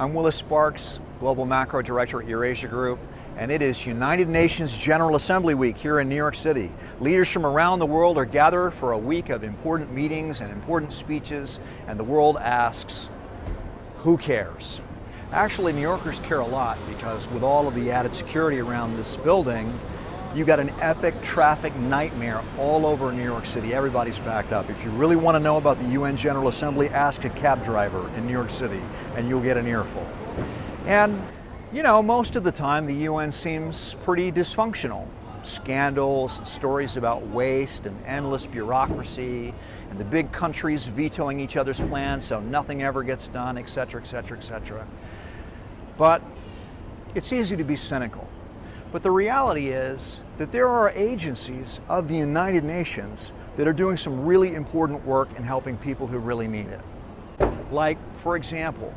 I'm Willis Sparks, Global Macro Director at Eurasia Group, and it is United Nations General Assembly Week here in New York City. Leaders from around the world are gathered for a week of important meetings and important speeches, and the world asks, who cares? Actually, New Yorkers care a lot because with all of the added security around this building, you got an epic traffic nightmare all over New York City. Everybody's backed up. If you really want to know about the UN General Assembly, ask a cab driver in New York City and you'll get an earful. And you know, most of the time the UN seems pretty dysfunctional. Scandals, stories about waste and endless bureaucracy, and the big countries vetoing each other's plans so nothing ever gets done, etc., etc., etc. But it's easy to be cynical. But the reality is that there are agencies of the United Nations that are doing some really important work in helping people who really need it. Like, for example,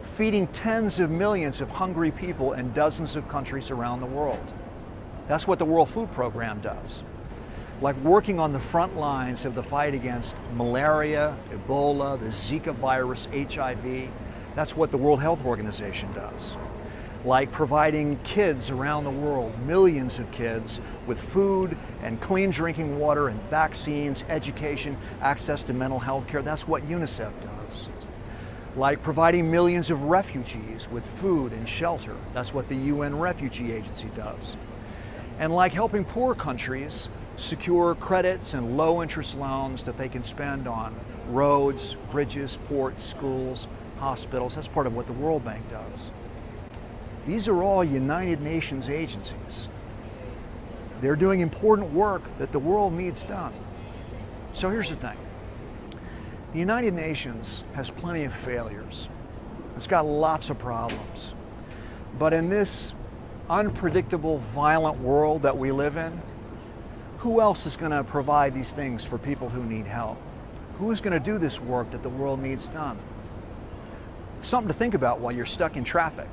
feeding tens of millions of hungry people in dozens of countries around the world. That's what the World Food Program does. Like working on the front lines of the fight against malaria, Ebola, the Zika virus, HIV. That's what the World Health Organization does. Like providing kids around the world, millions of kids, with food and clean drinking water and vaccines, education, access to mental health care. That's what UNICEF does. Like providing millions of refugees with food and shelter. That's what the UN Refugee Agency does. And like helping poor countries secure credits and low interest loans that they can spend on roads, bridges, ports, schools, hospitals. That's part of what the World Bank does. These are all United Nations agencies. They're doing important work that the world needs done. So here's the thing. The United Nations has plenty of failures. It's got lots of problems. But in this unpredictable, violent world that we live in, who else is going to provide these things for people who need help? Who is going to do this work that the world needs done? Something to think about while you're stuck in traffic.